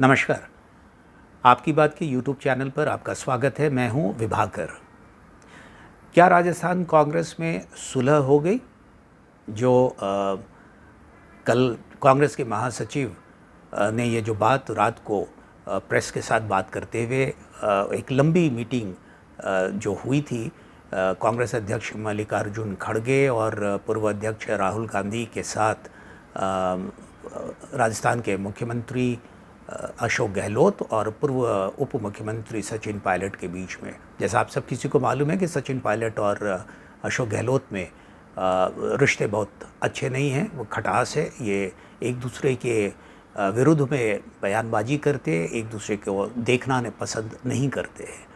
नमस्कार। आपकी बात के यूट्यूब चैनल पर आपका स्वागत है। मैं हूं विभाकर। क्या राजस्थान कांग्रेस में सुलह हो गई? जो कल कांग्रेस के महासचिव ने ये जो बात रात को प्रेस के साथ बात करते हुए एक लंबी मीटिंग जो हुई थी कांग्रेस अध्यक्ष मल्लिकार्जुन खड़गे और पूर्व अध्यक्ष राहुल गांधी के साथ राजस्थान के मुख्यमंत्री अशोक गहलोत और पूर्व उप मुख्यमंत्री सचिन पायलट के बीच में। जैसा आप सब किसी को मालूम है कि सचिन पायलट और अशोक गहलोत में रिश्ते बहुत अच्छे नहीं हैं, वो खटास है। ये एक दूसरे के विरुद्ध में बयानबाजी करते, एक दूसरे को देखना ने पसंद नहीं करते हैं।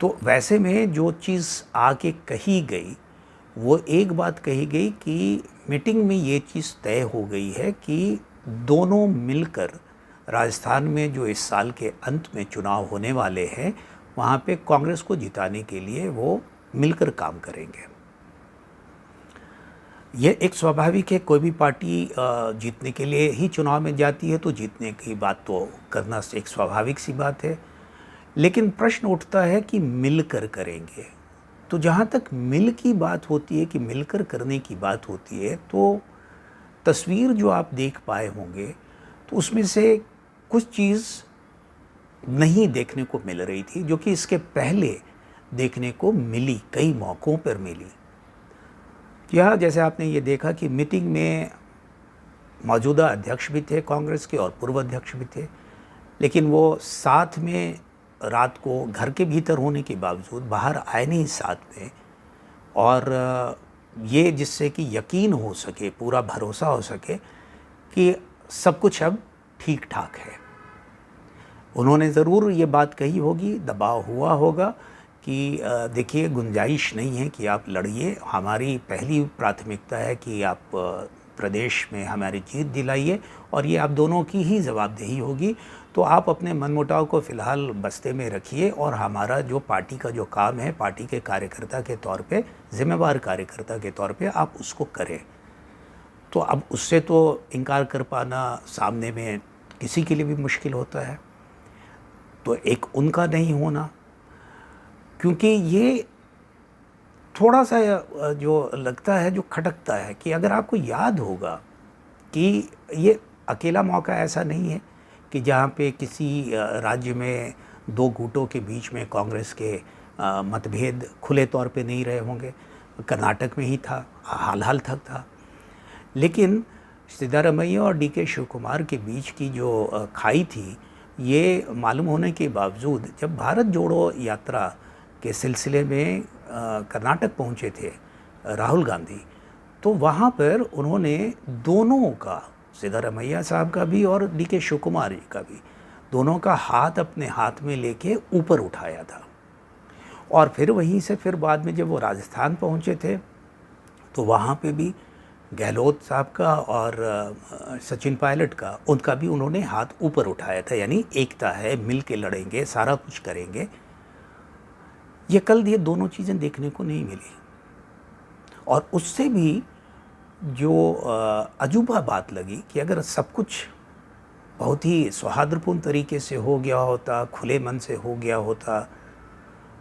तो वैसे में जो चीज़ आके कही गई, वो एक बात कही गई कि मीटिंग में ये चीज़ तय हो गई है कि दोनों मिलकर राजस्थान में जो इस साल के अंत में चुनाव होने वाले हैं, वहाँ पे कांग्रेस को जिताने के लिए वो मिलकर काम करेंगे। ये एक स्वाभाविक है, कोई भी पार्टी जीतने के लिए ही चुनाव में जाती है, तो जीतने की बात तो करना एक स्वाभाविक सी बात है। लेकिन प्रश्न उठता है कि मिलकर करेंगे। तो जहाँ तक मिल की बात होती है, कि मिलकर करने की बात होती है, तो तस्वीर जो आप देख पाए होंगे तो उसमें से कुछ चीज़ नहीं देखने को मिल रही थी, जो कि इसके पहले देखने को मिली, कई मौक़ों पर मिली। क्या जैसे आपने ये देखा कि मीटिंग में मौजूदा अध्यक्ष भी थे कांग्रेस के और पूर्व अध्यक्ष भी थे, लेकिन वो साथ में रात को घर के भीतर होने के बावजूद बाहर आए नहीं साथ में, और ये जिससे कि यकीन हो सके, पूरा भरोसा हो सके कि सब कुछ अब ठीक ठाक है। उन्होंने ज़रूर ये बात कही होगी, दबाव हुआ होगा कि देखिए गुंजाइश नहीं है कि आप लड़िए, हमारी पहली प्राथमिकता है कि आप प्रदेश में हमारी जीत दिलाइए और ये आप दोनों की ही जवाबदेही होगी। तो आप अपने मनमुटाव को फ़िलहाल बस्ते में रखिए और हमारा जो पार्टी का जो काम है, पार्टी के कार्यकर्ता के तौर पे, जिम्मेवार कार्यकर्ता के तौर पे आप उसको करें। तो अब उससे तो इनकार कर पाना सामने में किसी के लिए भी मुश्किल होता है। तो एक उनका नहीं होना, क्योंकि ये थोड़ा सा जो लगता है, जो खटकता है कि अगर आपको याद होगा कि ये अकेला मौका ऐसा नहीं है कि जहाँ पे किसी राज्य में दो गुटों के बीच में कांग्रेस के मतभेद खुले तौर पे नहीं रहे होंगे। कर्नाटक में ही था, हाल तक था। लेकिन सिद्धारमैया और डीके शिव कुमार के बीच की जो खाई थी, ये मालूम होने के बावजूद जब भारत जोड़ो यात्रा के सिलसिले में कर्नाटक पहुँचे थे राहुल गांधी, तो वहाँ पर उन्होंने दोनों का, सिद्धारमैया साहब का भी और डीके शिव कुमार जी का भी, दोनों का हाथ अपने हाथ में लेके ऊपर उठाया था। और फिर वहीं से फिर बाद में जब वो राजस्थान पहुँचे थे, तो वहाँ पे भी गहलोत साहब का और सचिन पायलट का, उनका भी उन्होंने हाथ ऊपर उठाया था। यानी एकता है, मिल के लड़ेंगे, सारा कुछ करेंगे। ये कल ये दोनों चीज़ें देखने को नहीं मिली। और उससे भी जो अजूबा बात लगी कि अगर सब कुछ बहुत ही सौहार्दपूर्ण तरीके से हो गया होता, खुले मन से हो गया होता,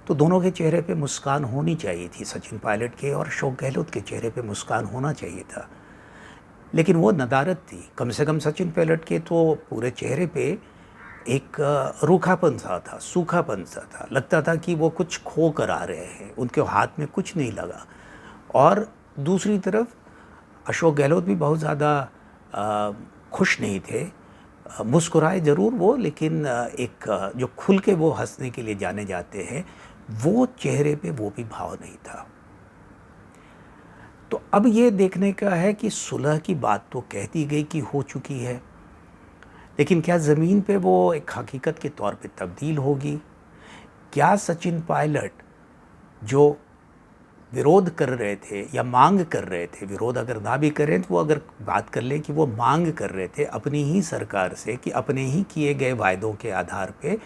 तो दोनों के चेहरे पे मुस्कान होनी चाहिए थी। सचिन पायलट के और अशोक गहलोत के चेहरे पे मुस्कान होना चाहिए था, लेकिन वो नदारत थी। कम से कम सचिन पायलट के तो पूरे चेहरे पे एक रूखापन सा था, सूखापन सा था। लगता था कि वो कुछ खो कर आ रहे हैं, उनके हाथ में कुछ नहीं लगा। और दूसरी तरफ अशोक गहलोत भी बहुत ज़्यादा खुश नहीं थे। मुस्कुराए ज़रूर वो, लेकिन एक जो खुल के वो हंसने के लिए जाने जाते हैं, वो चेहरे पे वो भी भाव नहीं था। तो अब ये देखने का है कि सुलह की बात तो कह दी गई कि हो चुकी है, लेकिन क्या ज़मीन पे वो एक हकीकत के तौर पे तब्दील होगी? क्या सचिन पायलट जो विरोध कर रहे थे या मांग कर रहे थे, विरोध अगर ना भी करें तो वो अगर बात कर लें कि वो मांग कर रहे थे अपनी ही सरकार से कि अपने ही किए गए वायदों के आधार पे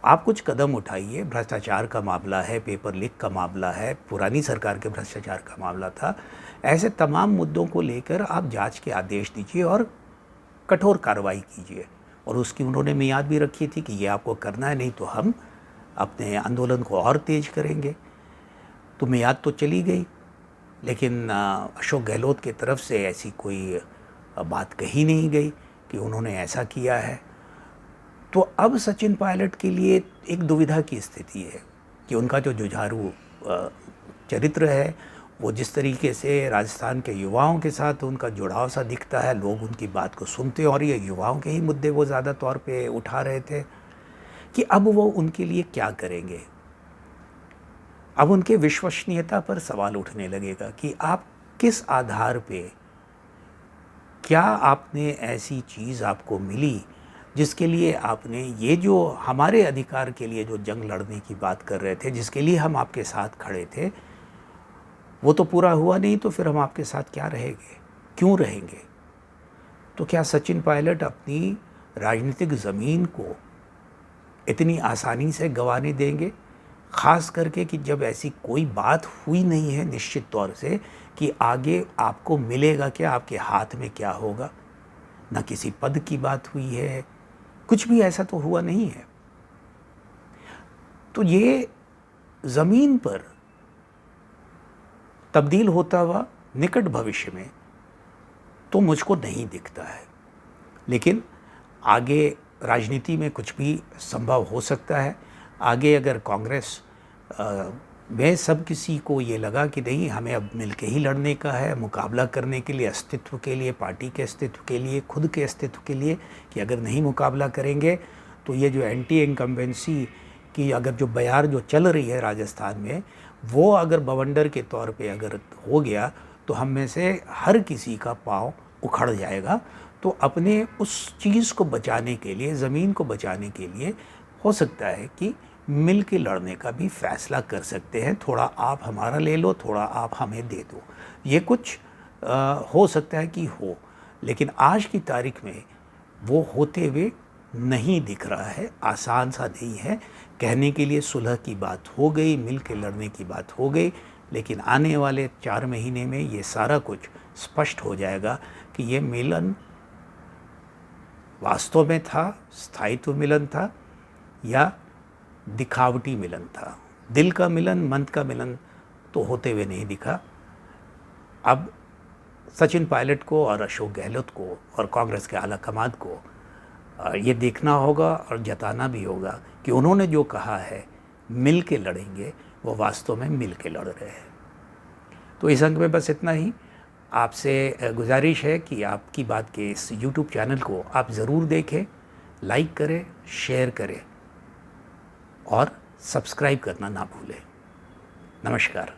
आप कुछ कदम उठाइए, भ्रष्टाचार का मामला है, पेपर लीक का मामला है, पुरानी सरकार के भ्रष्टाचार का मामला था, ऐसे तमाम मुद्दों को लेकर आप जांच के आदेश दीजिए और कठोर कार्रवाई कीजिए। और उसकी उन्होंने मियाद भी रखी थी कि ये आपको करना है, नहीं तो हम अपने आंदोलन को और तेज करेंगे। तो मियाद तो चली गई, लेकिन अशोक गहलोत की तरफ से ऐसी कोई बात कही नहीं गई कि उन्होंने ऐसा किया है। तो अब सचिन पायलट के लिए एक दुविधा की स्थिति है कि उनका जो जुझारू चरित्र है, वो जिस तरीके से राजस्थान के युवाओं के साथ उनका जुड़ाव सा दिखता है, लोग उनकी बात को सुनते हैं, और ये युवाओं के ही मुद्दे वो ज़्यादा तौर पे उठा रहे थे, कि अब वो उनके लिए क्या करेंगे। अब उनके विश्वसनीयता पर सवाल उठने लगेगा कि आप किस आधार पे, क्या आपने ऐसी चीज़ आपको मिली जिसके लिए आपने ये जो हमारे अधिकार के लिए जो जंग लड़ने की बात कर रहे थे, जिसके लिए हम आपके साथ खड़े थे, वो तो पूरा हुआ नहीं, तो फिर हम आपके साथ क्या रहेंगे, क्यों रहेंगे। तो क्या सचिन पायलट अपनी राजनीतिक ज़मीन को इतनी आसानी से गंवाने देंगे, ख़ास करके कि जब ऐसी कोई बात हुई नहीं है निश्चित तौर से कि आगे आपको मिलेगा क्या, आपके हाथ में क्या होगा। ना किसी पद की बात हुई है, कुछ भी ऐसा तो हुआ नहीं है। तो ये ज़मीन पर तब्दील होता हुआ निकट भविष्य में तो मुझको नहीं दिखता है, लेकिन आगे राजनीति में कुछ भी संभव हो सकता है। आगे अगर कांग्रेस में सब किसी को ये लगा कि नहीं, हमें अब मिलके ही लड़ने का है, मुकाबला करने के लिए, अस्तित्व के लिए, पार्टी के अस्तित्व के लिए, खुद के अस्तित्व के लिए, कि अगर नहीं मुकाबला करेंगे तो ये जो एंटी इनकम्बेंसी की अगर जो बयार जो चल रही है राजस्थान में, वो अगर बवंडर के तौर पे अगर हो गया तो हम में से हर किसी का पाँव उखड़ जाएगा। तो अपने उस चीज़ को बचाने के लिए, ज़मीन को बचाने के लिए, हो सकता है कि मिल के लड़ने का भी फैसला कर सकते हैं। थोड़ा आप हमारा ले लो, थोड़ा आप हमें दे दो, ये कुछ हो सकता है कि हो, लेकिन आज की तारीख में वो होते हुए नहीं दिख रहा है, आसान सा नहीं है। कहने के लिए सुलह की बात हो गई, मिल के लड़ने की बात हो गई, लेकिन आने वाले 4 महीने में ये सारा कुछ स्पष्ट हो जाएगा कि ये मिलन वास्तव में था, स्थायित्व मिलन था, या दिखावटी मिलन था। दिल का मिलन, मन का मिलन तो होते हुए नहीं दिखा। अब सचिन पायलट को और अशोक गहलोत को और कांग्रेस के आला कमान को ये देखना होगा और जताना भी होगा कि उन्होंने जो कहा है मिल के लड़ेंगे, वो वास्तव में मिल के लड़ रहे हैं। तो इस अंक में बस इतना ही। आपसे गुजारिश है कि आपकी बात के इस YouTube चैनल को आप ज़रूर देखें, लाइक करें, शेयर करें और सब्सक्राइब करना ना भूलें। नमस्कार।